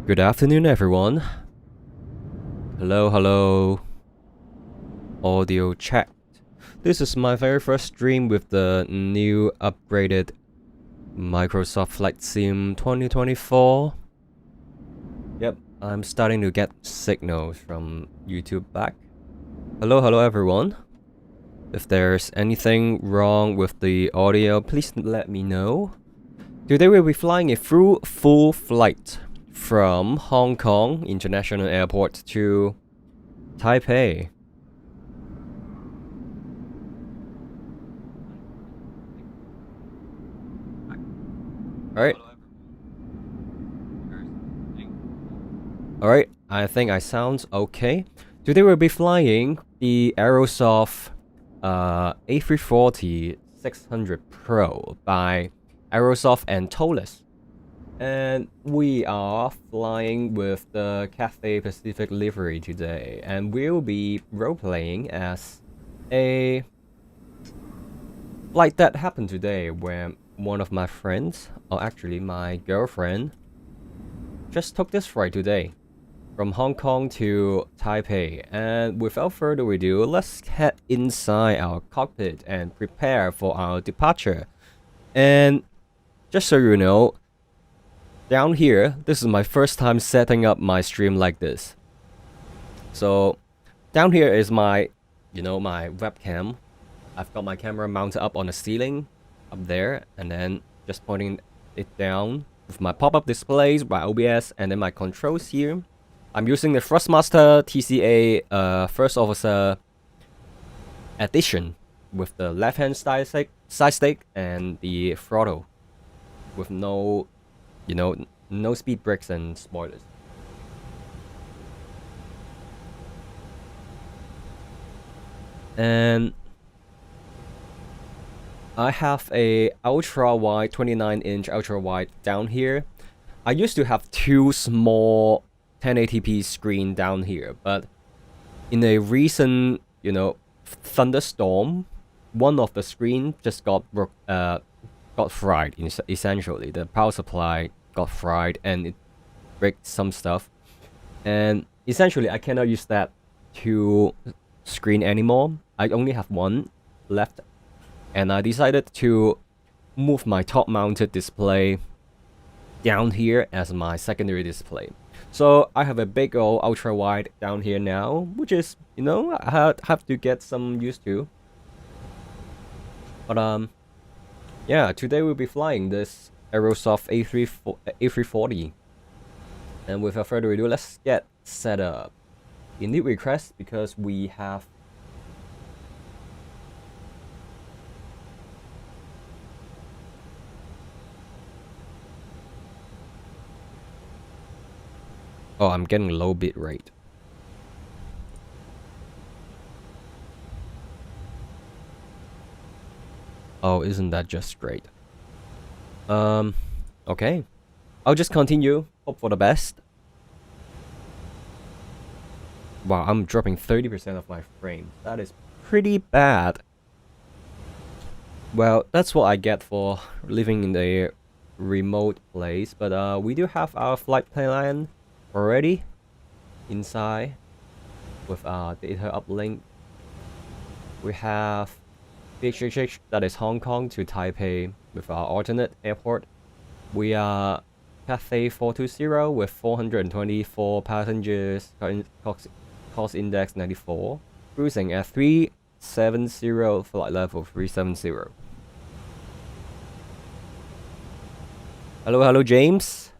Good afternoon, everyone. Hello, hello. Audio check. This is my very first stream with the new upgraded Microsoft Flight Sim 2024. Yep, I'm starting to get signals from YouTube back. Hello, hello, everyone. If there's anything wrong with the audio, please let me know. Today we'll be flying a full flight from Hong Kong International Airport to Taipei. Alright, I think I sound okay. Today we'll be flying the Aerosoft A340-600 Pro by Aerosoft and Toliss. And we are flying with the Cathay Pacific livery today, and we'll be role-playing as a flight that happened today where one of my friends, or actually my girlfriend, just took this flight today from Hong Kong to Taipei. And without further ado, let's head inside our cockpit and prepare for our departure. And just so you know, down here, this is my first time setting up my stream like this. So down here is my, my webcam. I've got my camera mounted up on the ceiling up there, and then just pointing it down with my pop-up displays, my OBS, and then my controls here. I'm using the Thrustmaster TCA First Officer Edition with the left-hand side stick and the throttle with no, no speed brakes and spoilers. And I have a ultra-wide, 29-inch ultra-wide down here. I used to have two small 1080p screen down here, but in a recent, thunderstorm, one of the screen just got fried. Essentially, the power supply got fried and it breaks some stuff. And essentially, I cannot use that to screen anymore. I only have one left, and I decided to move my top-mounted display down here as my secondary display. So I have a big old ultra wide down here now, which is, I have to get some used to. But yeah, today we'll be flying this Aerosoft A340. And without further ado, let's get set up. Indeed request, because we have oh, I'm getting low bit rate. Oh, isn't that just great? Okay. I'll just continue. Hope for the best. Wow, I'm dropping 30% of my frames. That is pretty bad. Well, that's what I get for living in a remote place. But we do have our flight plan already inside with our data uplink. We have VHHH, that is Hong Kong to Taipei with our alternate airport. We are Cathay 420 with 424 passengers, cost index 94, cruising at 370, flight level 370. Hello, James.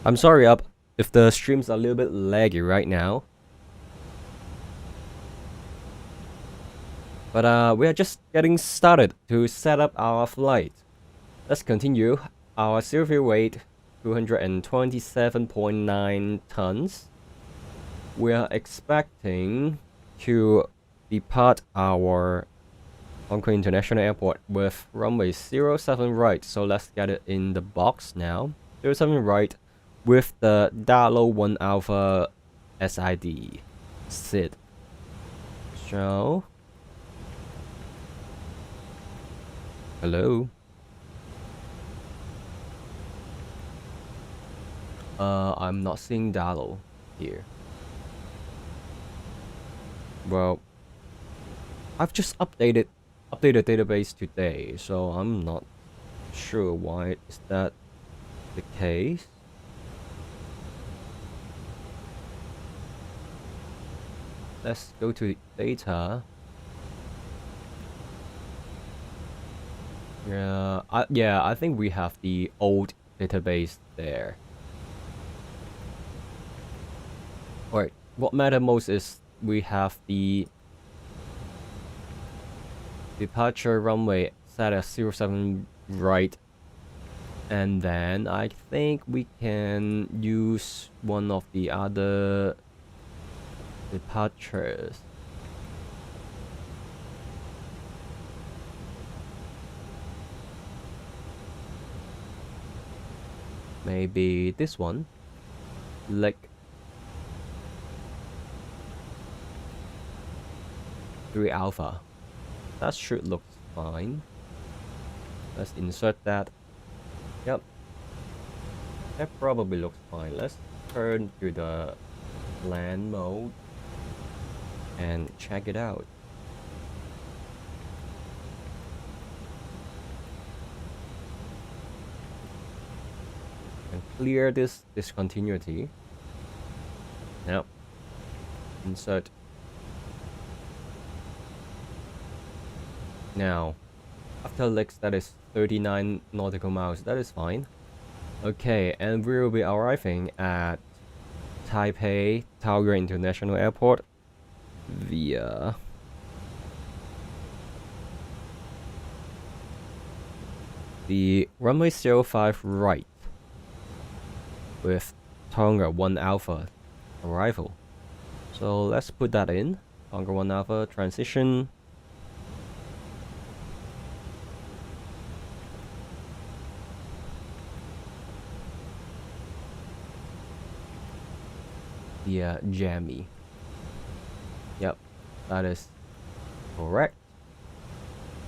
I'm sorry if the stream's a little bit laggy right now. But we are just getting started to set up our flight. Let's continue. Our zero weight 227.9 tons. We are expecting to depart our Hong Kong International Airport with runway 07 right. So let's get it in the box now. 07 right with the Dalo 1 Alpha SID. SID. So hello. I'm not seeing Dalo here. Well, I've just updated database today, so I'm not sure why is that the case. Let's go to data. Yeah, I think we have the old database there. Alright, what matters most is we have the departure runway set at 07 right, and then I think we can use one of the other departures. Maybe this one, like 3 alpha. That should look fine. Let's insert that. Yep, that probably looks fine. Let's turn to the land mode and check it out. And clear this discontinuity. Now, insert. Now, after legs, that is 39 nautical miles. That is fine. Okay, and we will be arriving at Taipei Tower International Airport via the runway 05 right with Tonga 1 Alpha arrival. So let's put that in. Tonga 1 Alpha transition. Yeah, jammy. Yep, that is correct.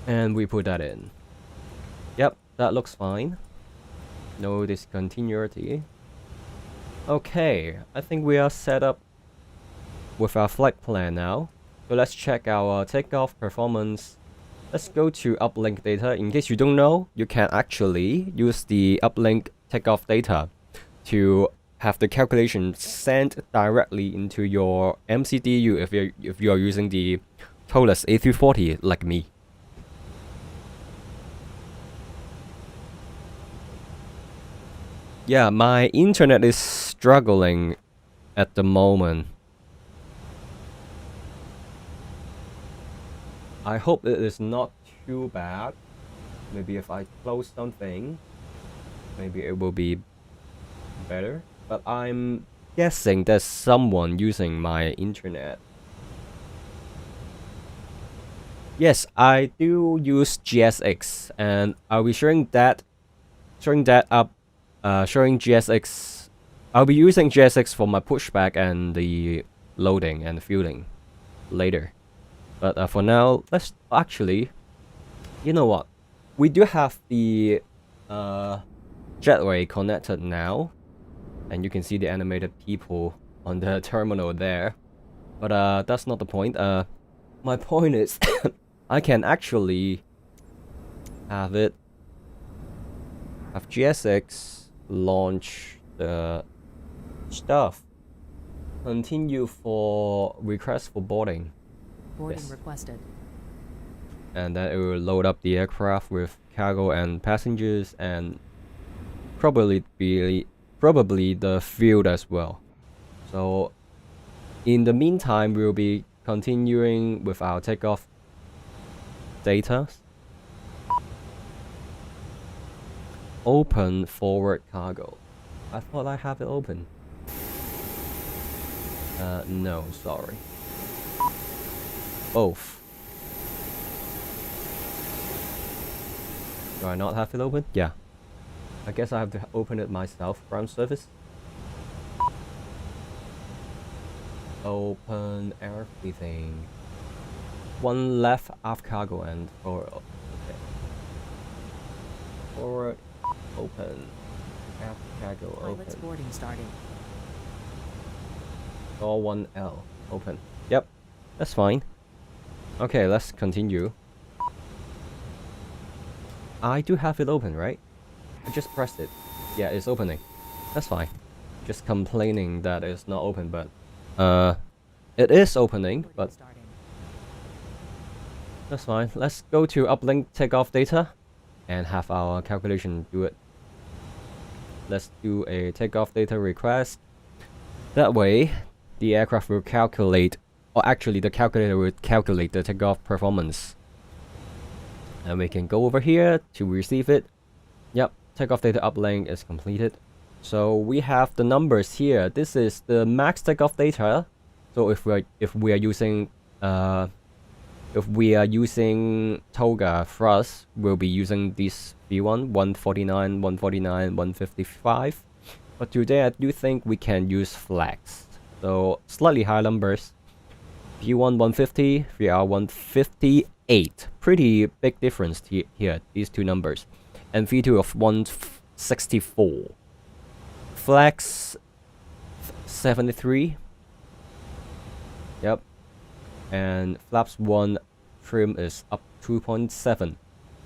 And we put that in. Yep, that looks fine. No discontinuity. Okay, I think we are set up with our flight plan now. So let's check our takeoff performance. Let's go to uplink data. In case you don't know, you can actually use the uplink takeoff data to have the calculation sent directly into your MCDU if you're using the Toliss A340 like me. Yeah, my internet is struggling at the moment. I hope it is not too bad. Maybe if I close something, maybe it will be better. But I'm guessing there's someone using my internet. Yes, I do use GSX, and I'll be showing GSX. I'll be using GSX for my pushback and the loading and the fueling later. But for now, let's actually, you know what? We do have the jetway connected now, and you can see the animated people on the terminal there. But that's not the point. My point is, I can actually have GSX launch the stuff. Continue for request for boarding. Boarding requested. And then it will load up the aircraft with cargo and passengers, and probably the fuel as well. So in the meantime, we'll be continuing with our takeoff data. Open forward cargo. I thought I have it open. No, sorry. Both. Do I not have it open? Yeah. I guess I have to open it myself. Ground surface. Open everything. One left aft cargo and forward. Okay. Forward. Open. App cargo Pilot's open. boarding starting. Door 1L open. Yep, that's fine. Okay, let's continue. I do have it open, right? I just pressed it. Yeah, it's opening. That's fine. Just complaining that it's not open, but it is opening, Boarding but starting. that's fine. Let's go to uplink takeoff data and have our calculation do it. Let's do a takeoff data request. That way, the aircraft will calculate, or actually the calculator will calculate the takeoff performance. And we can go over here to receive it. Yep, takeoff data uplink is completed. So we have the numbers here. This is the max takeoff data. So if we are using Toga thrust, we'll be using this V1 149, 149, 155. But today I do think we can use flex. So slightly higher numbers. V1 150, VR 158. Pretty big difference here, these two numbers. And V2 of 164. Flex 73. Yep. And flaps 1 trim is up 2.7.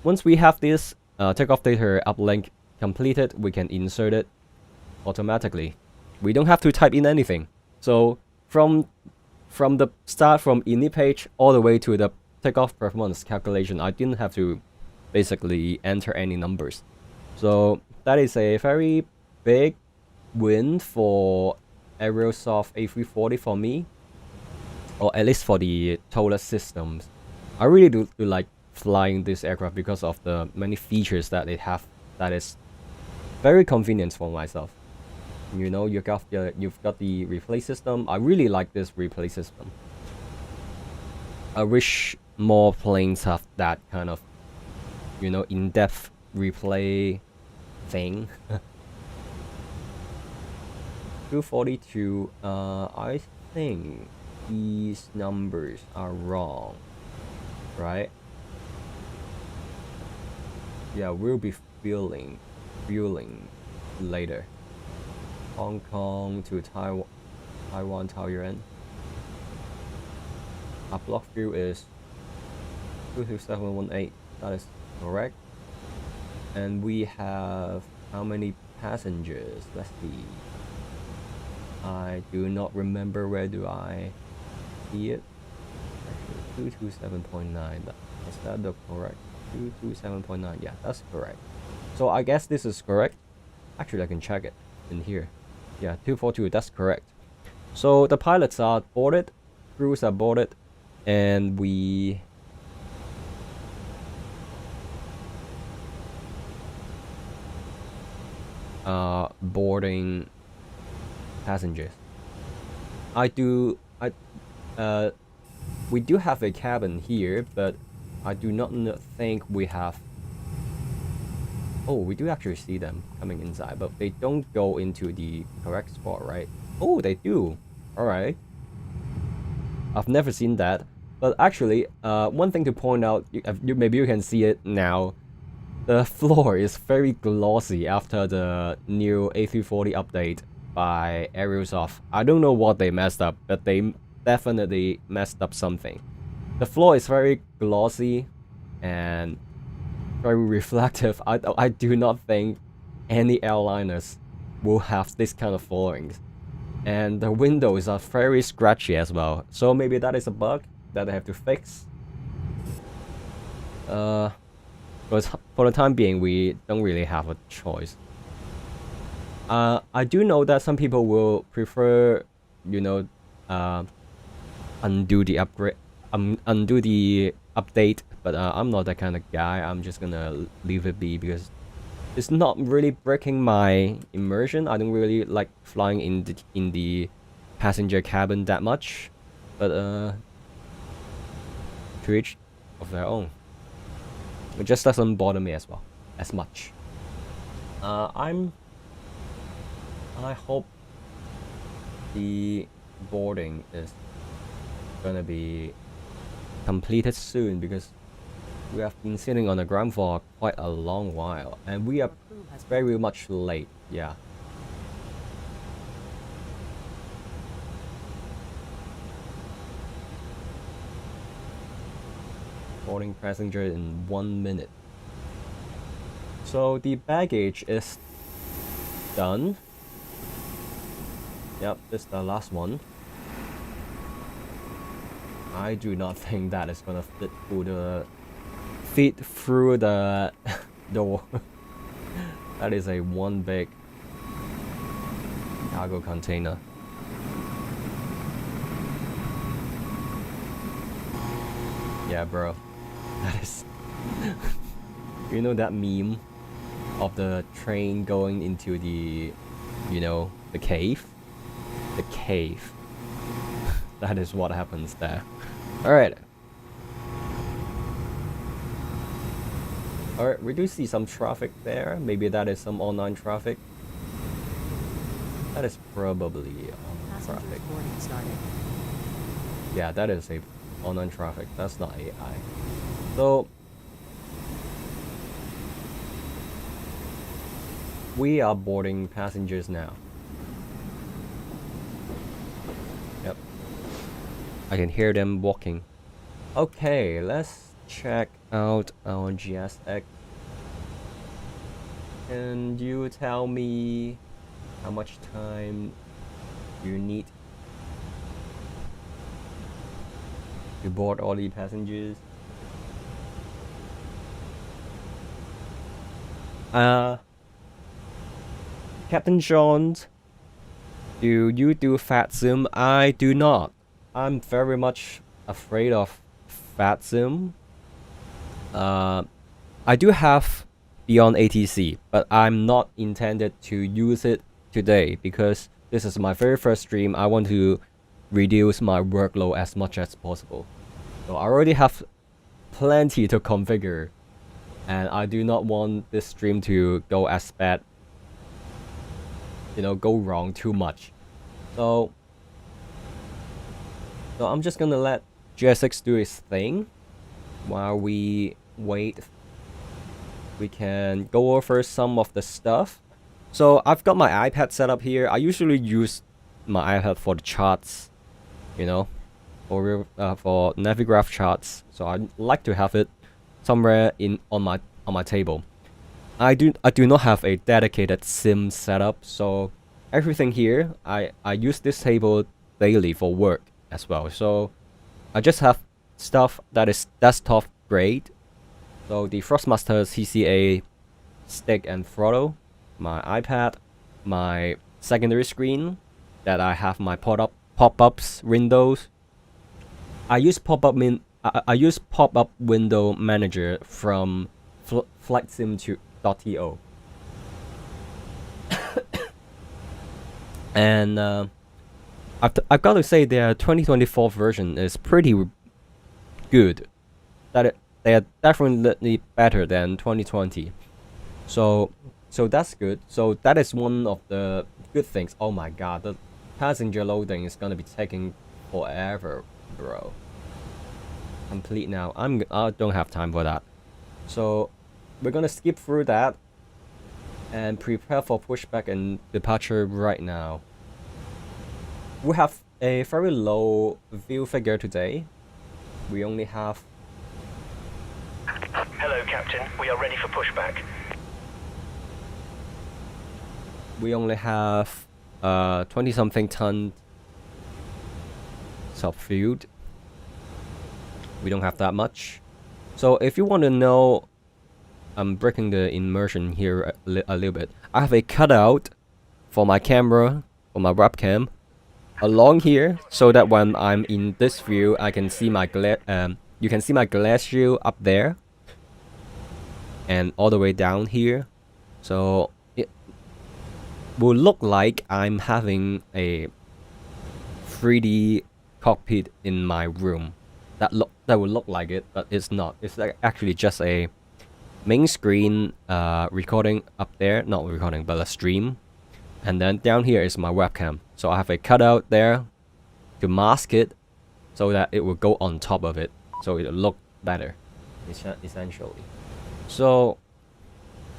Once we have this takeoff data uplink completed, we can insert it automatically. We don't have to type in anything. So from the start, from init page all the way to the takeoff performance calculation, I didn't have to basically enter any numbers. So that is a very big win for Aerosoft A340 for me, or at least for the Toliss systems. I really do like flying this aircraft because of the many features that it have that is very convenient for myself. You know, you've got the replay system. I really like this replay system. I wish more planes have that kind of, you know, in-depth replay thing. 242. I think these numbers are wrong, right? Yeah, we'll be fueling later. Hong Kong to Taiwan Taoyuan. Our block fuel is 22718. That is correct. And we have how many passengers? Let's see. I do not remember. Where do I see it? Actually, 227.9. Is that the correct? 227.9. Yeah, that's correct. So I guess this is correct. Actually, I can check it in here. Yeah, 242. That's correct. So the pilots are boarded, crews are boarded, and we are boarding passengers. We do have a cabin here, but I do not think we have. Oh, we do actually see them coming inside, but they don't go into the correct spot, right? Oh, they do. All right. I've never seen that. But actually, one thing to point out, maybe you can see it now. The floor is very glossy after the new A340 update by Aerosoft. I don't know what they messed up, but they definitely messed up something. The floor is very glossy and very reflective. I do not think any airliners will have this kind of floorings. And the windows are very scratchy as well. So maybe that is a bug that I have to fix. But for the time being, we don't really have a choice. I do know that some people will prefer, you know, undo the upgrade, undo the update. But I'm not that kind of guy. I'm just gonna leave it be because it's not really breaking my immersion. I don't really like flying in the passenger cabin that much. But to each of their own. It just doesn't bother me as much. I hope the boarding is gonna be completed soon because We have been sitting on the ground for quite a long while, and we are very much late. Yeah. Boarding passenger in 1 minute. So the baggage is done. Yep, this is the last one. I do not think that is gonna fit through the door. That is a one big cargo container. Yeah, bro. That is you know that meme of the train going into the, you know, the cave? The cave. That is what happens there. Alright. Alright, we do see some traffic there. Maybe that is some online traffic. That is probably online traffic. Yeah, that is a online traffic. That's not AI. So we are boarding passengers now. Yep. I can hear them walking. Okay, let's check out our GSX. Can you tell me how much time you need to board all the passengers? Captain John, do you do fat sim? I do not. I'm very much afraid of fat sim. I do have Beyond ATC, but I'm not intended to use it today because this is my very first stream. I want to reduce my workload as much as possible. So I already have plenty to configure, and I do not want this stream to go as bad, you know, go wrong too much. So I'm just gonna let GSX do its thing while we wait. We can go over some of the stuff. So I've got my iPad set up here. I usually use my iPad for the charts, you know, for Navigraph charts. So I like to have it somewhere on my table. I do not have a dedicated sim setup, so everything here I use this table daily for work as well. So I just have stuff that is desktop grade. So the Thrustmaster CCA stick and throttle, my iPad, my secondary screen that I have my pop-ups windows. I use pop-up window manager from flightsim.to. And I've got to say their 2024 version is pretty good. They are definitely better than 2020. So that's good. So that is one of the good things. Oh my god, the passenger loading is gonna be taking forever, bro. Complete now. I don't have time for that. So we're gonna skip through that and prepare for pushback and departure right now. We have a very low view figure today. We only have... Hello, Captain. We are ready for pushback. We only have 20-something ton subfield. We don't have that much. So if you want to know, I'm breaking the immersion here a little bit. I have a cutout for my camera, for my webcam, along here, so that when I'm in this view, I can see my you can see my glass shield up there, and all the way down here. So it will look like I'm having a 3D cockpit in my room. That will look like it, but it's not. It's actually just a main screen recording up there, not recording, but a stream. And then down here is my webcam. So I have a cutout there to mask it so that it will go on top of it, so it'll look better. essentially. So,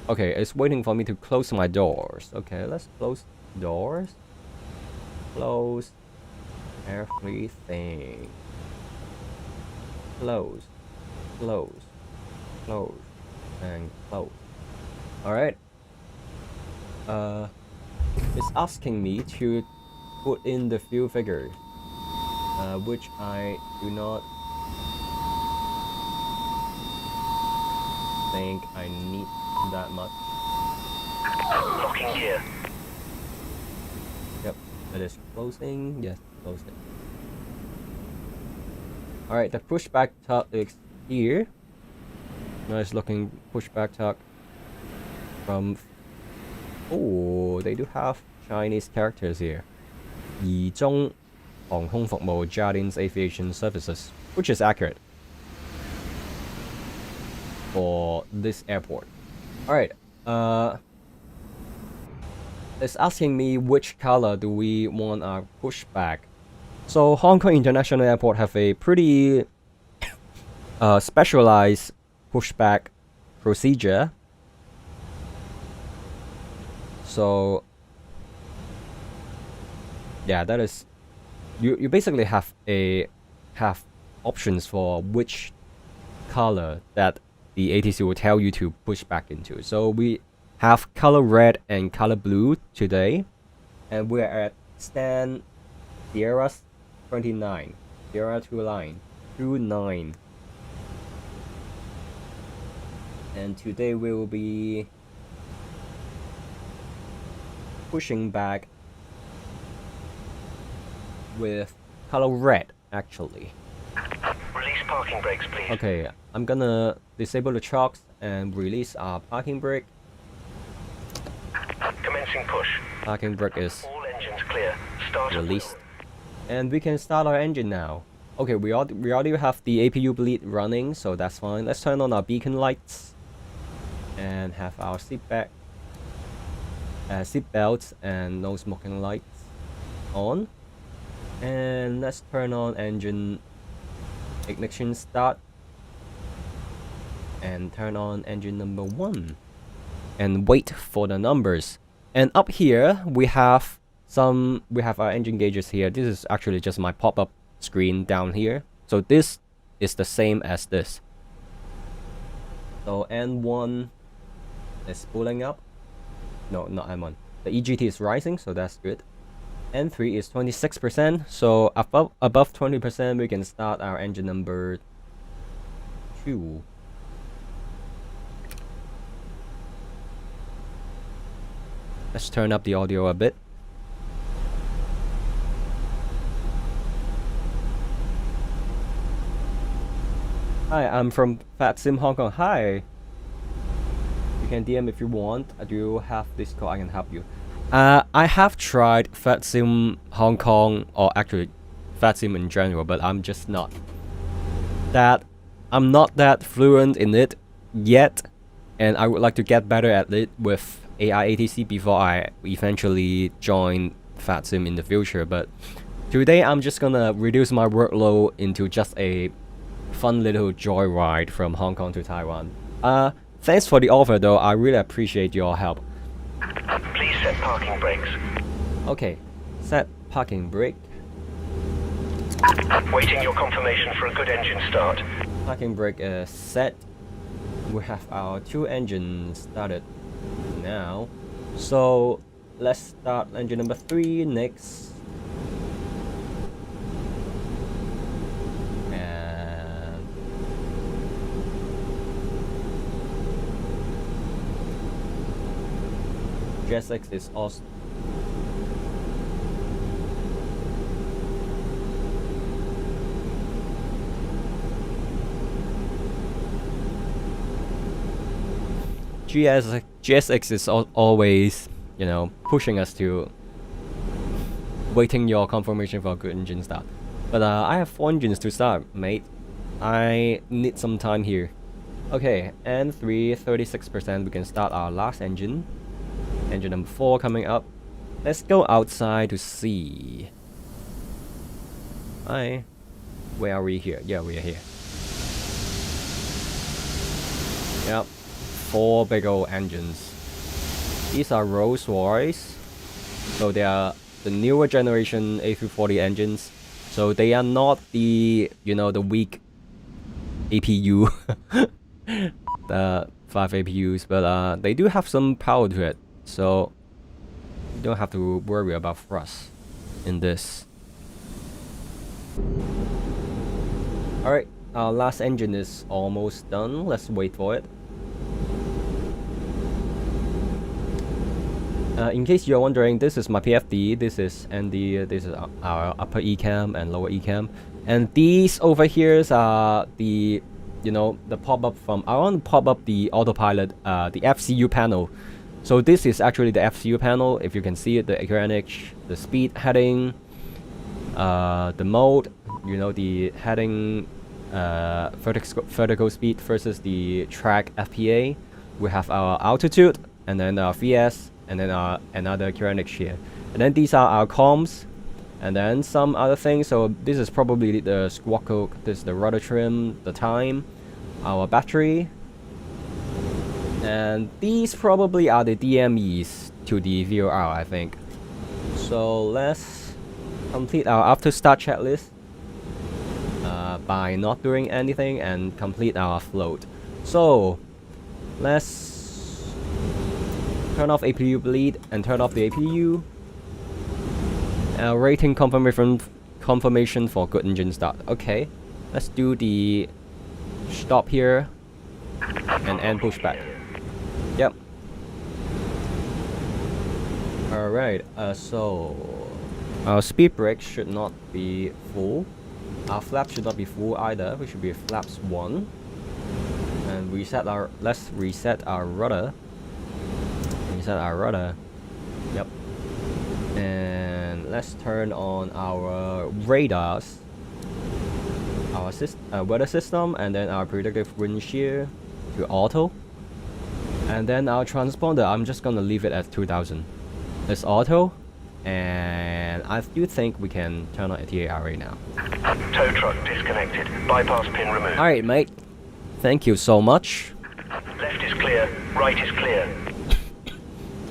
okay, it's waiting for me to close my doors. Okay, let's close doors. Close everything. Close, close, close, and close. Alright. It's asking me to put in the fuel figure, which I do not think I need that much. Locking gear. Yep, it is closing. Yes, closing. Alright, the pushback tug is here. Nice looking pushback tug from... Oh, they do have Chinese characters here. 怡中航空服務 Jardines Aviation Services, which is accurate for this airport. Alright, it's asking me which color do we want our pushback. So Hong Kong International Airport have a pretty specialized pushback procedure. So yeah, that is you basically have options for which color that the ATC will tell you to push back into. So we have color red and color blue today, and we're at stand Sierra 29, Sierra 29. And today we will be pushing back with color red, actually. Release parking brakes, please. Okay, I'm gonna disable the chocks and release our parking brake. Commencing push. Parking brake is All engines clear. Start released. And we can start our engine now. Okay, we already have the APU bleed running, so that's fine. Let's turn on our beacon lights and have our seat belts and no smoking lights on. And let's turn on engine ignition start and turn on engine number 1 and wait for the numbers. And up here we have our engine gauges here. This is actually just my pop-up screen down here. So this is the same as this. So N1 is spooling up. No, not N1. The EGT is rising, so that's good. N3 is 26%, so above 20% we can start our engine number 2. Let's turn up the audio a bit. Hi, I'm from Fat Sim Hong Kong. Hi. You can DM if you want. I do have Discord, I can help you. I have tried Fat Sim Hong Kong, or actually Fat Sim in general, but I'm just not that fluent in it yet, and I would like to get better at it with AI ATC before I eventually join Fat Sim in the future. But today I'm just gonna reduce my workload into just a fun little joyride from Hong Kong to Taiwan. Thanks for the offer though, I really appreciate your help. Please set parking brakes. Okay, set parking brake. Waiting your confirmation for a good engine start. Parking brake is set. We have our 2 engines started now. So let's start engine number 3 next. And GSX is also GSX is always, you know, pushing us to waiting your confirmation for a good engine start. But I have 4 engines to start, mate. I need some time here. Okay, N3, 36%. We can start our last engine. Engine number 4 coming up. Let's go outside to see. Hi. Where are we here? Yeah, we are here. 4 big old engines. These are Rolls-Royce, so they are the newer generation A340 engines. So they are not the, you know, the weak APU, the 5 APUs, but they do have some power to it. So you don't have to worry about thrust in this. Alright, our last engine is almost done. Let's wait for it. In case you're wondering, this is my PFD, this is ND, this is our upper ECAM and lower ECAM. And these over here are the, you know, the pop-up from, I want to pop up the autopilot, the FCU panel. So this is actually the FCU panel. If you can see it, the QNH, the speed heading, the mode, you know, the heading, vertical speed versus the track FPA. We have our altitude, and then our VS, and then another QNH here. And then these are our comms, and then some other things. So this is probably the squawk coke, this is the rudder trim, the time, our battery, and these probably are the DMEs to the VOR, I think. So let's complete our after start checklist by not doing anything and complete our float. So let's turn off APU bleed and turn off the APU. Rating confirmation for good engine start. Okay, let's do the stop here and end pushback. Yep. Alright, so our speed brake should not be full. Our flaps should not be full either. We should be flaps 1. And reset our, let's reset our rudder. Reset our rudder. Yep. And let's turn on our radars, our weather system, and then our predictive wind shear to auto. And then our transponder, I'm just gonna leave it at 2000. It's auto, and I do think we can turn on a TAR right now. Tow truck disconnected. Bypass pin removed. Alright, mate. Thank you so much. Left is clear. Right is clear.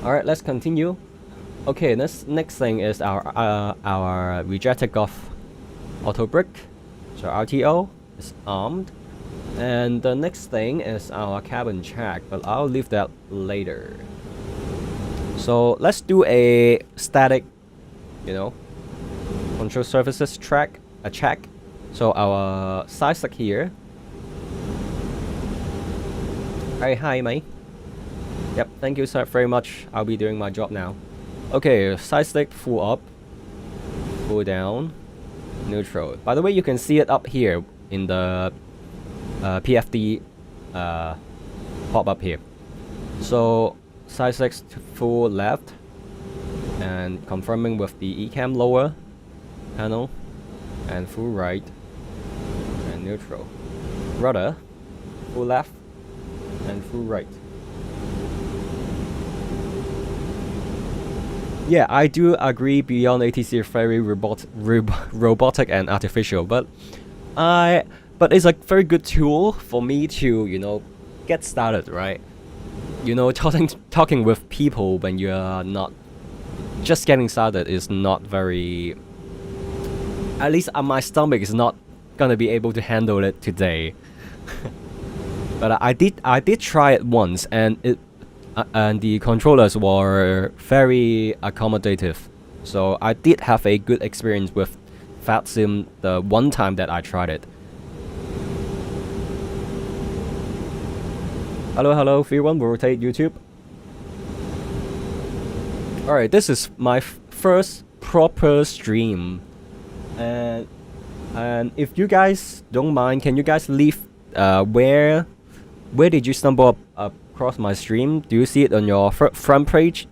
Alright, let's continue. Okay, this next thing is our rejected off auto brake. So RTO is armed. And the next thing is our cabin check, but I'll leave that later. So let's do a static, you know, control surfaces check. So our side stick here. Hey, hi mate. Yep, thank you sir very much. I'll be doing my job now. Okay, side stick full up, full down, neutral. By the way, you can see it up here in the PFD pop up here. So side stick full left, and confirming with the ECAM lower panel, and full right, and neutral. Rudder full left and full right. Yeah, I do agree Beyond ATC is very robotic and artificial, but it's a very good tool for me to, you know, get started, right? You know, talking with people when you are not just getting started is not very, at least my stomach is not gonna be able to handle it today. But I did try it once, and the controllers were very accommodative. So I did have a good experience with FatSim the one time that I tried it. Hello, V1 will rotate YouTube. Alright, this is my first proper stream. And if you guys don't mind, can you guys leave where did you stumble across my stream? Do you see it on your front page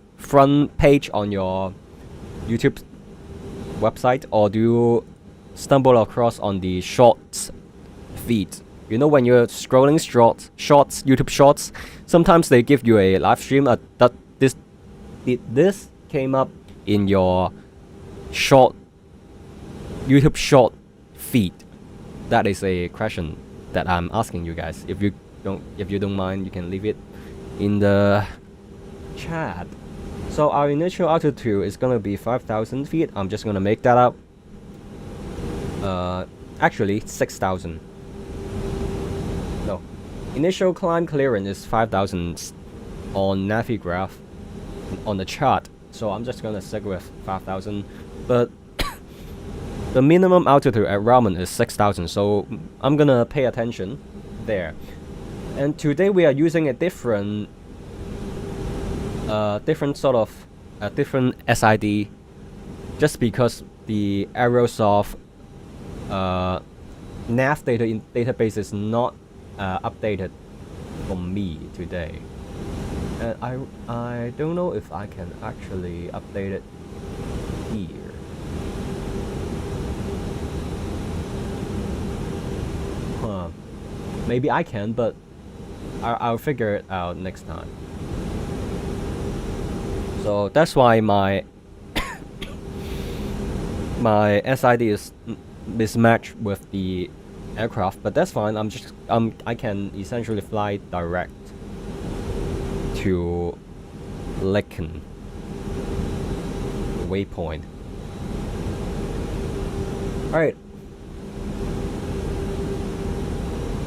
on your YouTube website, or do you stumble across on the shorts feed? You know, when you're scrolling shorts, YouTube shorts, sometimes they give you a live stream that this came up in your YouTube short feed. That is a question that I'm asking you guys. If you don't mind, you can leave it in the chat. So our initial altitude is gonna be 5,000 feet. I'm just gonna make that up. Actually 6,000. No, initial climb clearance is 5,000 on Navigraph on the chart. So I'm just gonna stick with 5,000. But the minimum altitude at Ramen is 6,000. So I'm gonna pay attention there. And today we are using a different sort of different SID, just because the Aerosoft nav database is not updated for me today, and I don't know if I can actually update it here. Maybe I can, but I'll figure it out next time. So that's why my my SID is mismatched with the aircraft, but that's fine. I can essentially fly direct to Laken waypoint. Alright,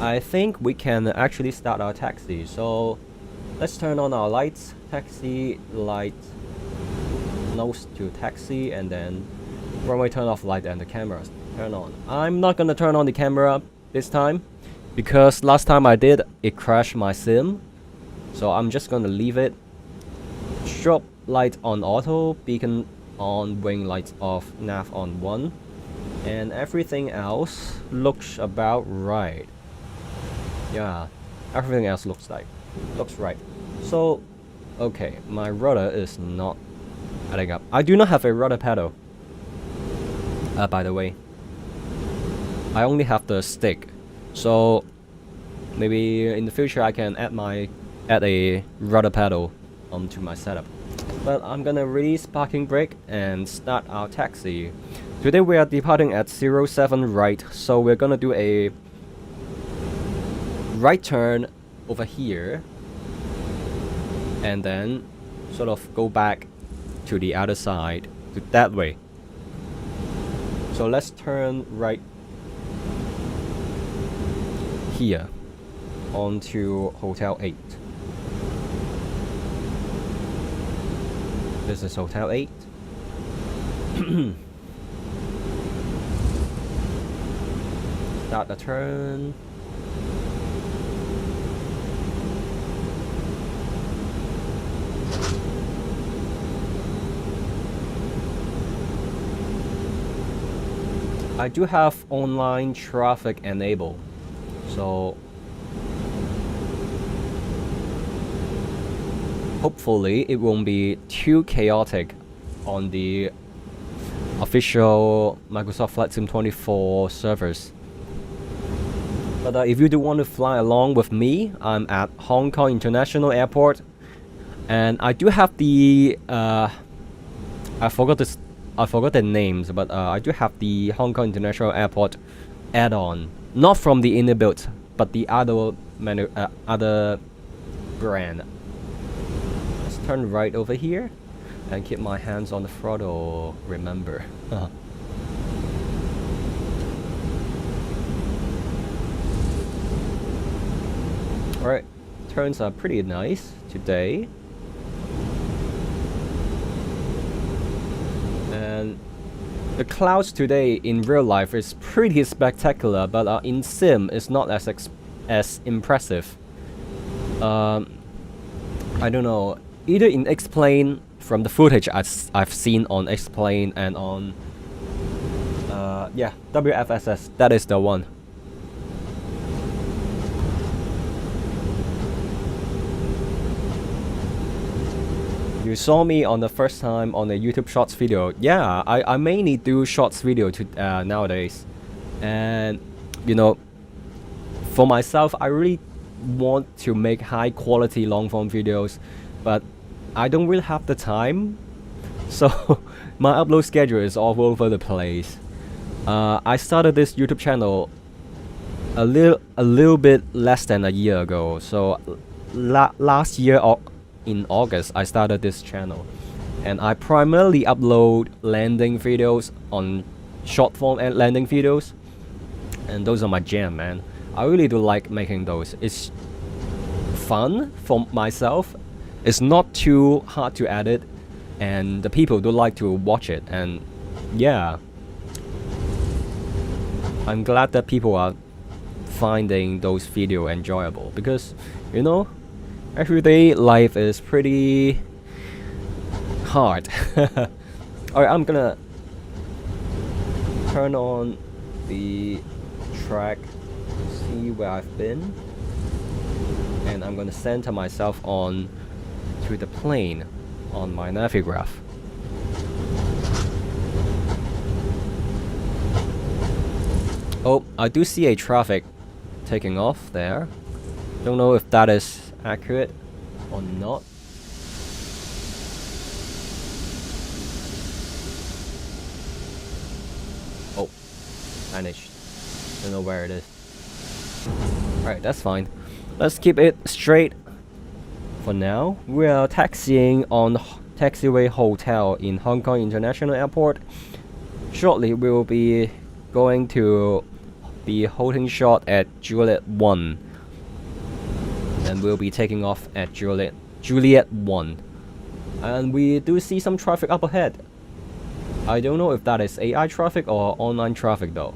I think we can actually start our taxi. So let's turn on our lights. Taxi light, nose to taxi, and then runway turn off light and the cameras turn on. I'm not gonna turn on the camera this time because last time I did, it crashed my sim. So I'm just gonna leave it. Strobe light on auto, beacon on, wing lights off, nav on 1, and everything else looks about right. Yeah, everything else looks right. So, okay, my rudder is not adding up. I do not have a rudder pedal. By the way, I only have the stick. So maybe in the future I can add a rudder pedal onto my setup. But I'm gonna release parking brake and start our taxi. Today we are departing at 07 right, so we're gonna do a right turn over here and then sort of go back to the other side, to that way. So let's turn right here onto Hotel 8. This is Hotel 8. Start the turn. I do have online traffic enabled, so hopefully it won't be too chaotic on the official Microsoft Flight Sim 24 servers. But if you do want to fly along with me, I'm at Hong Kong International Airport, and I do have the I forgot the names, but I do have the Hong Kong International Airport add-on, not from the inner build, but the other brand. Let's turn right over here and keep my hands on the throttle. Remember. Alright, turns are pretty nice today. And the clouds today in real life is pretty spectacular, but in sim it's not as impressive. I don't know, either in X-Plane, from the footage I've seen on X-Plane and on yeah, WFSS, that is the one. You saw me on the first time on the YouTube Shorts video. Yeah, I mainly do Shorts video nowadays. And, you know, for myself, I really want to make high quality long form videos, but I don't really have the time. So, my upload schedule is all over the place. I started this YouTube channel a little bit less than a year ago. So, last year in August I started this channel, and I primarily upload landing videos on short form and landing videos, and those are my jam, man. I really do like making those. It's fun for myself. It's not too hard to edit, and the people do like to watch it, and yeah, I'm glad that people are finding those videos enjoyable, because you know, everyday life is pretty hard. Alright, I'm gonna turn on the track, see where I've been, and I'm gonna center myself on to the plane on my navigraph. Oh, I do see a traffic taking off there. Don't know if that is accurate or not. Oh, vanished. Don't know where it is. Alright, that's fine. Let's keep it straight for now. We are taxiing on Taxiway Hotel in Hong Kong International Airport. Shortly, we will be going to be holding short at Juliet 1. And we'll be taking off at Juliet 1. And we do see some traffic up ahead. I don't know if that is AI traffic or online traffic though.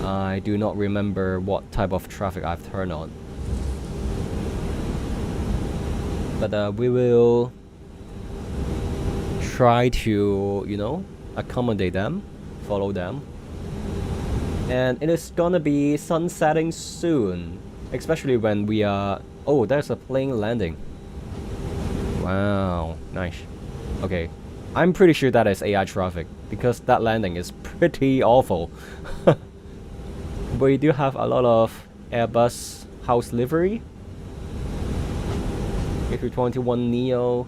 I do not remember what type of traffic I've turned on. But we will try to, you know, accommodate them, follow them. And it is gonna be sunsetting soon, especially when we are... Oh, there's a plane landing. Wow, nice. Okay, I'm pretty sure that is AI traffic, because that landing is pretty awful. We do have a lot of Airbus house livery. A321neo.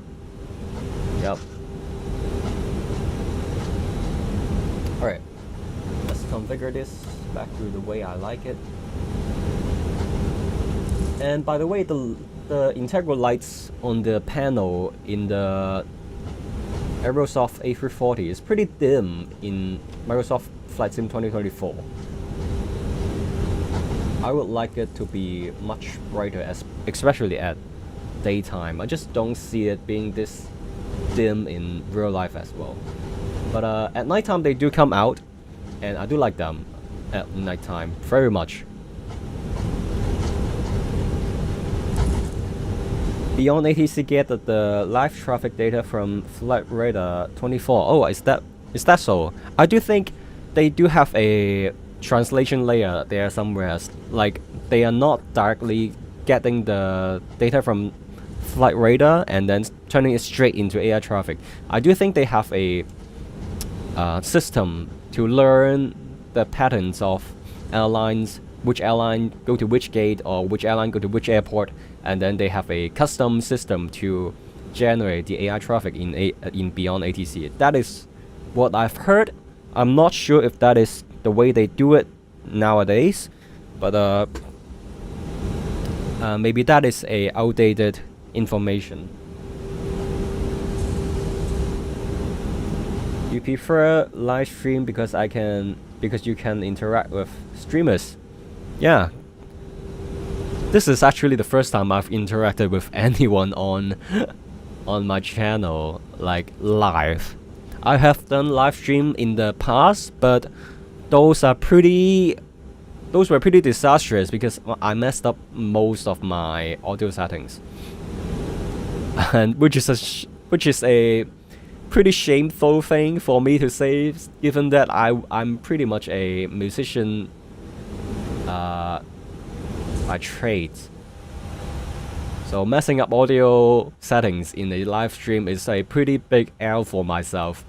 Yep. Alright. Let's configure this back to the way I like it. And by the way, the integral lights on the panel in the Aerosoft A340 is pretty dim in Microsoft Flight Sim 2024. I would like it to be much brighter, especially at daytime. I just don't see it being this dim in real life as well. But at nighttime they do come out, and I do like them at nighttime very much. Beyond ATC get the live traffic data from Flight Radar 24. Oh, is that so? I do think they do have a translation layer there somewhere. Like, they are not directly getting the data from Flight Radar and then turning it straight into AI traffic. I do think they have a system to learn the patterns of airlines, which airline go to which gate or which airline go to which airport, and then they have a custom system to generate the AI traffic in Beyond ATC. That is what I've heard. I'm not sure if that is the way they do it nowadays, but maybe that is a outdated information. You prefer live stream because you can interact with streamers. Yeah. This is actually the first time I've interacted with anyone on my channel, like live. I have done live stream in the past, but those were pretty disastrous because I messed up most of my audio settings, and which is a pretty shameful thing for me to say, given that I'm pretty much a musician by trade. So messing up audio settings in a live stream is a pretty big L for myself.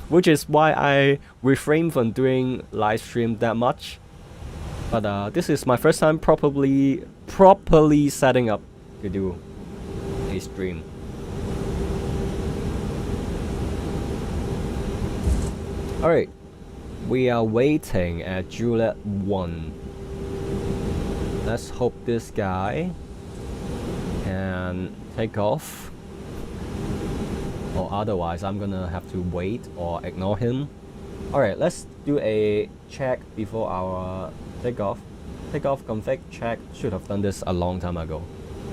Which is why I refrain from doing live stream that much. But this is my first time properly setting up to do a stream. Alright, we are waiting at Juliet 1. Let's hope this guy can take off. Or otherwise, I'm gonna have to wait or ignore him. Alright, let's do a check before our takeoff. Takeoff config check. Should have done this a long time ago.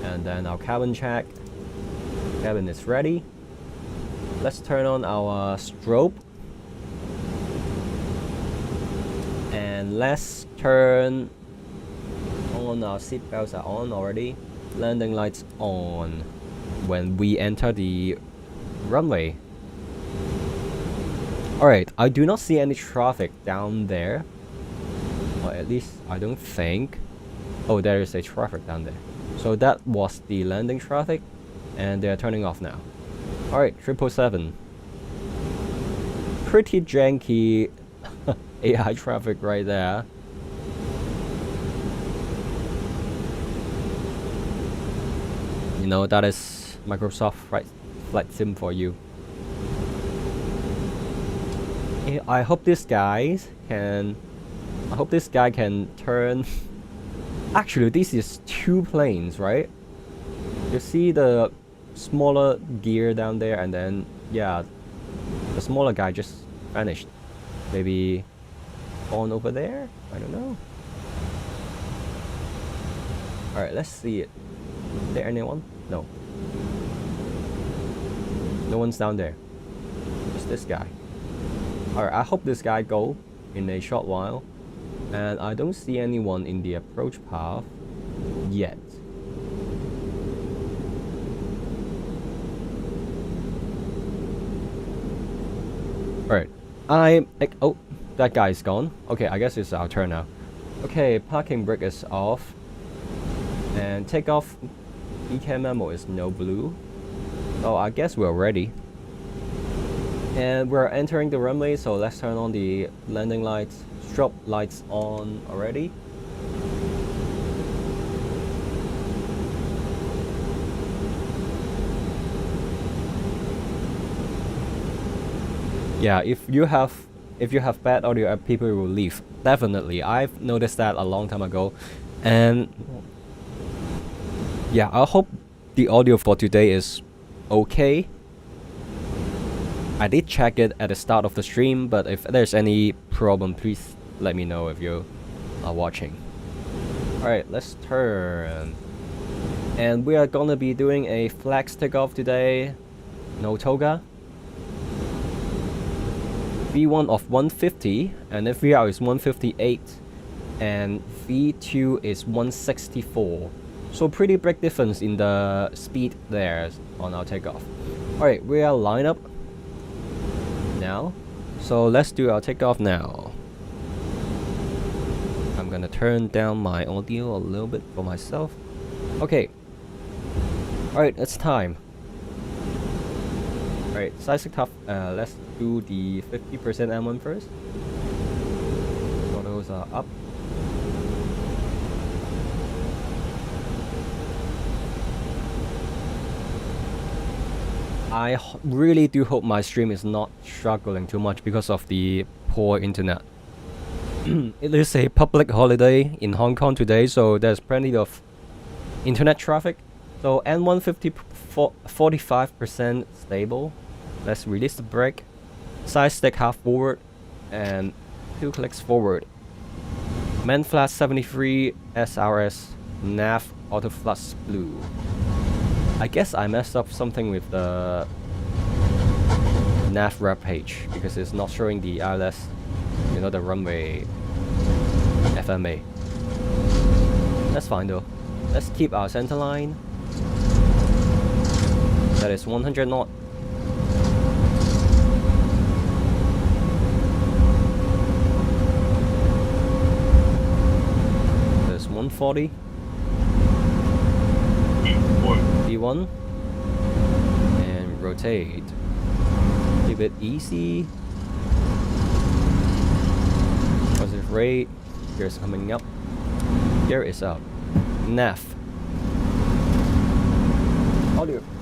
And then our cabin check. Cabin is ready. Let's turn on our strobe. And let's turn on our seatbelts are on already. Landing lights on when we enter the runway. Alright, I do not see any traffic down there. Or at least I don't think. Oh, there is a traffic down there. So that was the landing traffic. And they are turning off now. Alright, 777. Pretty janky AI traffic right there. You know, that is Microsoft Flight Sim for you. I hope this guy can turn. Actually, this is two planes, right? You see the smaller gear down there, and then yeah, the smaller guy just vanished. Maybe on over there? I don't know. Alright, let's see it. Is there anyone? No. No one's down there. Just this guy. Alright, I hope this guy go in a short while. And I don't see anyone in the approach path yet. Alright. Oh, that guy is gone. Okay, I guess it's our turn now. Okay, parking brake is off. And takeoff ECAM memo is no blue. Oh, I guess we're ready. And we're entering the runway, so let's turn on the landing lights. Strobe lights on already. Yeah, if you have bad audio, people will leave. Definitely, I've noticed that a long time ago, and yeah, I hope the audio for today is okay. I did check it at the start of the stream, but if there's any problem, please let me know if you are watching. Alright, let's turn. And we are gonna be doing a flex takeoff today. No toga. V1 of 150, and the VR is 158, and V2 is 164. So pretty big difference in the speed there on our takeoff. Alright, we are lined up now. So let's do our takeoff now. I'm gonna turn down my audio a little bit for myself. Okay. Alright, it's time. Alright, seismic top. Let's do the 50% M1 first. Those are up. I really do hope my stream is not struggling too much because of the poor internet. It is a public holiday in Hong Kong today, so there's plenty of internet traffic. So N150 45% stable. Let's release the brake. Side stick half forward and 2 clicks forward. Man flat 73 SRS nav auto flush blue. I guess I messed up something with the nav web page because it's not showing the ILS, you know, the runway FMA. That's fine though. Let's keep our center line. That is 100 knot. There's 140. B1. And rotate. Keep it easy. Positive rate. Gears coming up. Gear is up. Nav.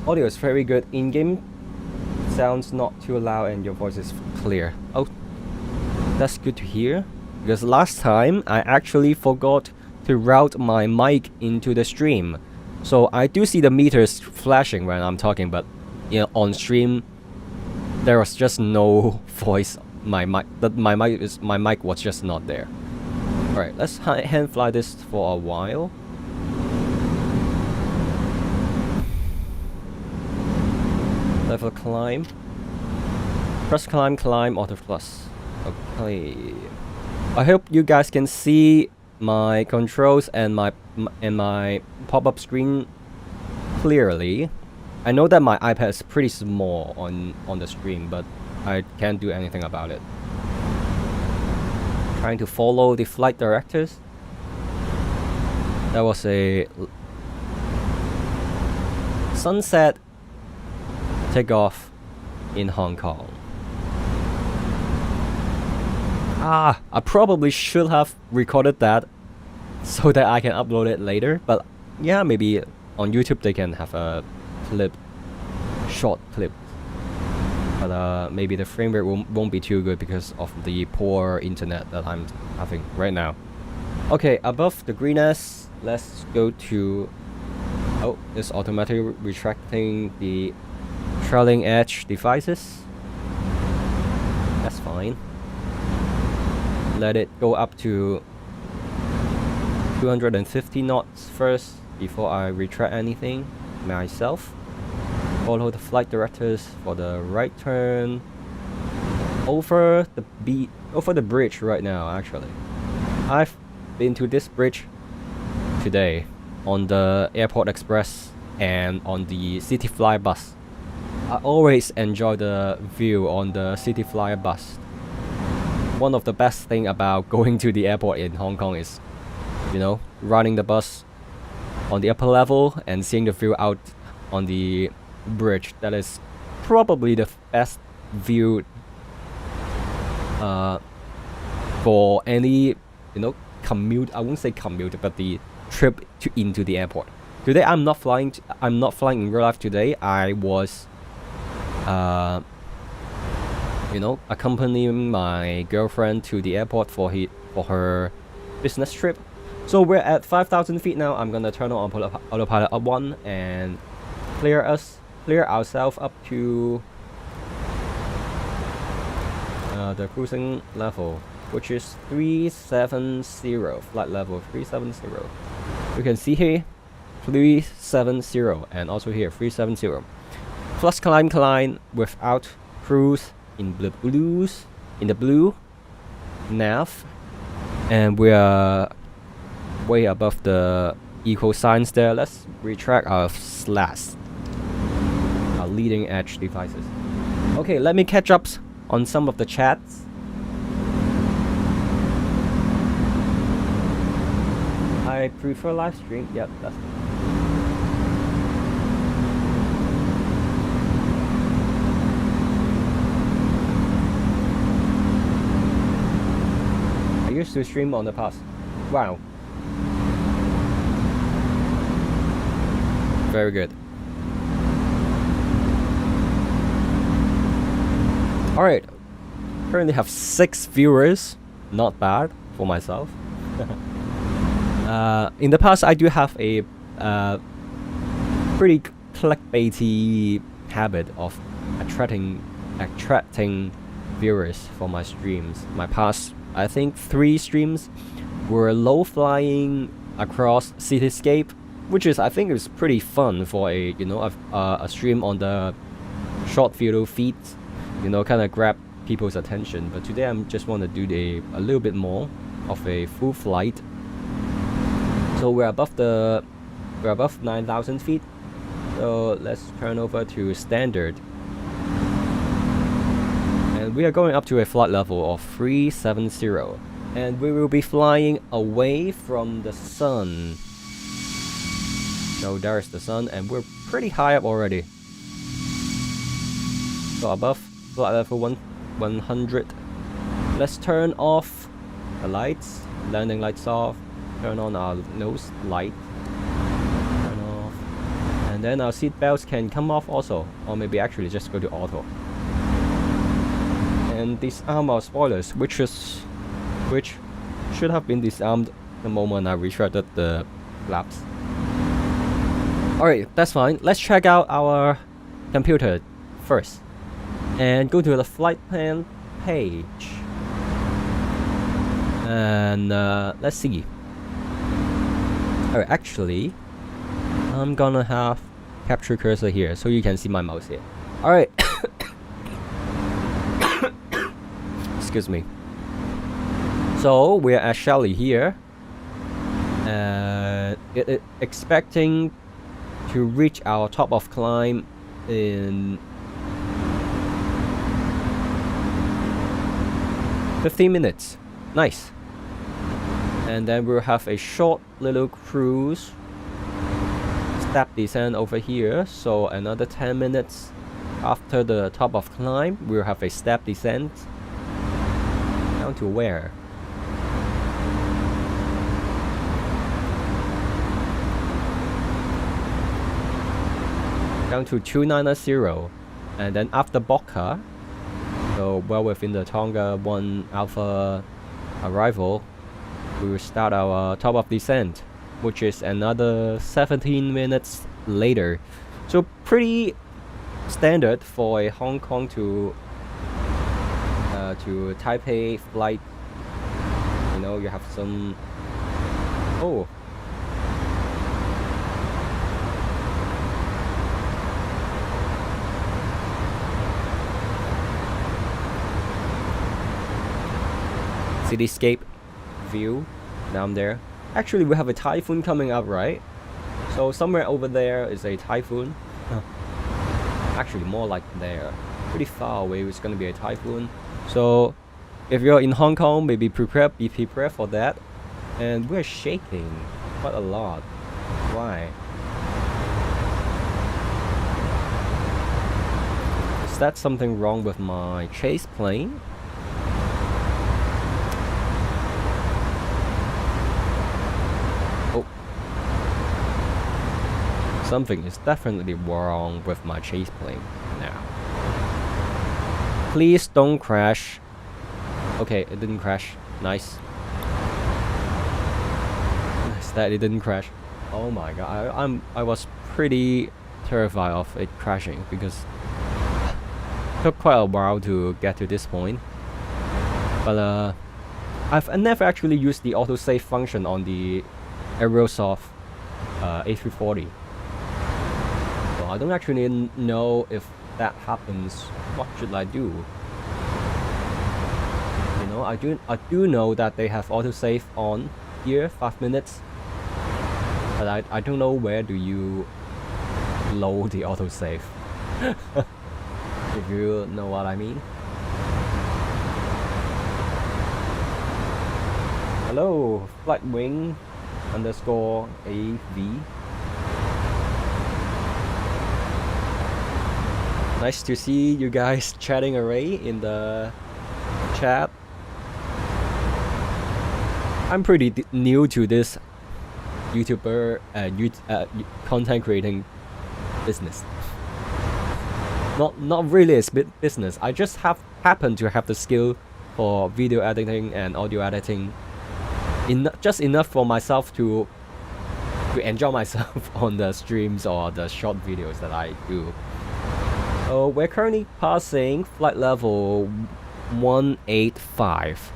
Audio is very good. In-game sounds not too loud and your voice is clear. Oh, that's good to hear. Because last time I actually forgot to route my mic into the stream. So I do see the meters flashing when I'm talking, but you know, on stream there was just no voice. My mic was just not there. All right, let's hand fly this for a while. Level climb. Press climb auto plus. Okay. I hope you guys can see my controls and my pop-up screen clearly. I know that my iPad is pretty small on the stream, but I can't do anything about it. Trying to follow the flight directors. That was a sunset takeoff in Hong Kong. I probably should have recorded that so that I can upload it later, but yeah, maybe on YouTube they can have a short clip. But maybe the frame rate won't be too good because of the poor internet that I'm having right now. Okay, above the green S, let's go to... Oh, it's automatically retracting the trailing edge devices. That's fine. Let it go up to 250 knots first before I retract anything myself. Follow the flight directors for the right turn over the bridge right now. Actually, I've been to this bridge today on the Airport Express and on the City Flyer bus. I always enjoy the view on the City Flyer bus. One of the best thing about going to the airport in Hong Kong is, you know, riding the bus on the upper level and seeing the view out on the bridge. That is probably the best view for any, you know, commute. I won't say commute, but the trip into the airport. Today I'm not flying in real life today. I was you know, accompanying my girlfriend to the airport for her business trip. So we're at 5,000 feet now. I'm gonna turn on autopilot Ep1 and clear ourselves up to the cruising level, which is 370, flight level 370. You can see here 370 and also here 370. Plus climb without cruise in the blue nav, and we are way above the equal signs there. Let's retract our SLAS, our leading edge devices. Okay, let me catch up on some of the chats. I prefer live stream. Yep, that's I used to stream on the past. Wow. Very good. Alright. Currently have 6 viewers. Not bad for myself. In the past, I do have a pretty clickbaity habit of attracting viewers for my streams. My past, I think, 3 streams were low flying across cityscape, which is, I think, is pretty fun for a, you know, a stream on the short video feed, you know, kind of grab people's attention. But today I just want to do a little bit more of a full flight. So we're above 9,000 feet. So let's turn over to standard. And we are going up to a flight level of 370. And we will be flying away from the sun. So there's the sun, and we're pretty high up already. So above flight level 100. Let's turn off the lights, landing lights off. Turn on our nose light. Turn off. And then our seat belts can come off also. Or maybe actually just go to auto. And disarm our spoilers, which should have been disarmed the moment I retracted the flaps. Alright, that's fine. Let's check out our computer first. And go to the flight plan page. And let's see. Alright, actually, I'm gonna have capture cursor here so you can see my mouse here. Alright. Excuse me. So we're at Shelly here. And it expecting to reach our top of climb in 15 minutes. Nice. And then we'll have a short little cruise, step descent over here. So another 10 minutes after the top of climb, we'll have a step descent. Down to where? Down to 290, and then after Boca, so well within the Tonga 1 Alpha arrival, we will start our top of descent, which is another 17 minutes later. So pretty standard for a Hong Kong to Taipei flight. You know, you have some. Oh. Cityscape view down there. Actually, we have a typhoon coming up, right? So somewhere over there is a typhoon. Actually, more like there. Pretty far away, it's gonna be a typhoon. So if you're in Hong Kong, maybe be prepared for that. And we're shaking quite a lot. Why? Is that something wrong with my chase plane? Something is definitely wrong with my chase plane now. Please don't crash. Okay, it didn't crash. Nice. Nice that it didn't crash. Oh my god, I was pretty terrified of it crashing because it took quite a while to get to this point. But I've never actually used the autosave function on the Aerosoft A340. I don't actually know if that happens. What should I do? You know, I do know that they have autosave on here, 5 minutes. But I don't know where do you load the autosave. If you know what I mean. Hello, flight wing _ AV. Nice to see you guys chatting away in the chat. I'm pretty new to this YouTuber content creating business. Not really a business. I just happen to have the skill for video editing and audio editing, just enough for myself to enjoy myself on the streams or the short videos that I do. So we're currently passing flight level 185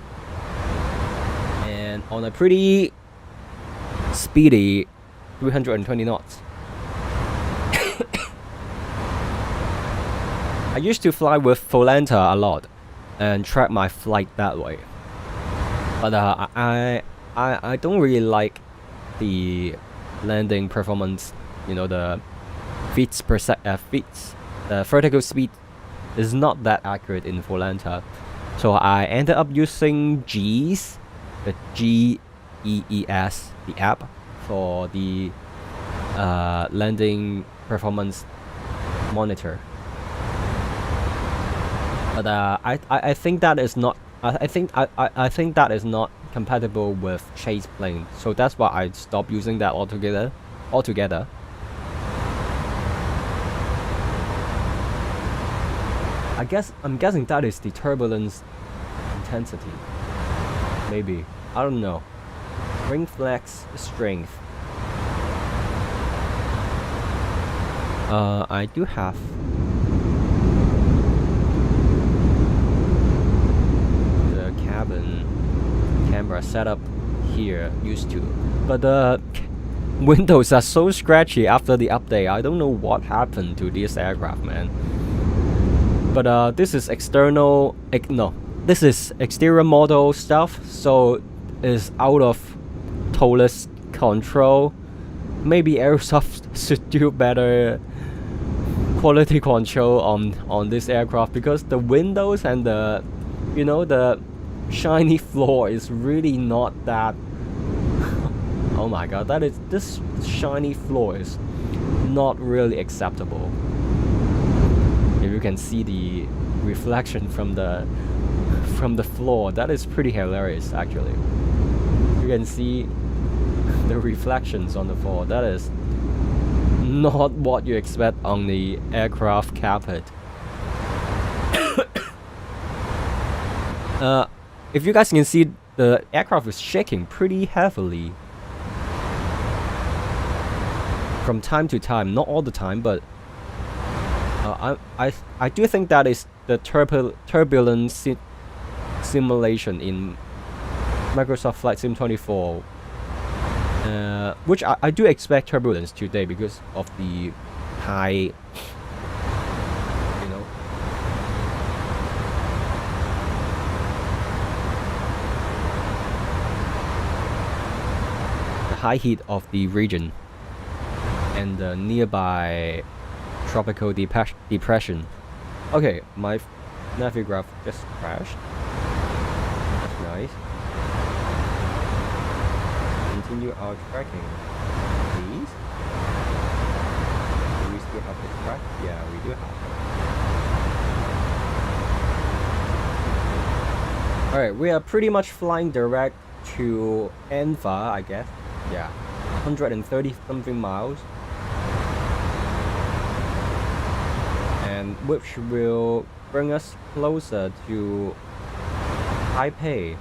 and on a pretty speedy 320 knots. I used to fly with Volanta a lot and track my flight that way, but I don't really like the landing performance. You know, the feet per feet. The vertical speed is not that accurate in Volanta, so I ended up using GEES, the GEES, the app for the landing performance monitor. But I think that is not. I think that is not compatible with chase plane, so that's why I stopped using that altogether. I'm guessing that is the turbulence intensity. Maybe. I don't know. Wing flex strength. I do have the cabin camera set up here, used to, but the windows are so scratchy after the update. I don't know what happened to this aircraft, man. But this is external, no, this is exterior model stuff, so it's out of Toliss control. Maybe Aerosoft should do better quality control on this aircraft, because the windows and the, you know, the shiny floor is really not that. Oh my god, this shiny floor is not really acceptable. If you can see the reflection from the floor, that is pretty hilarious actually. You can see the reflections on the floor. That is not what you expect on the aircraft carpet. If you guys can see, the aircraft is shaking pretty heavily from time to time, not all the time, but I do think that is the turbulence simulation in Microsoft Flight Sim 24, which I do expect turbulence today because of the high, you know, the high heat of the region and the nearby tropical depression. Okay, my Navigraph just crashed. That's nice. Continue our tracking, please. Do we still have the track? Yeah, we do have it. Alright, we are pretty much flying direct to Anva, I guess. Yeah, 130 something miles. And which will bring us closer to Taipei.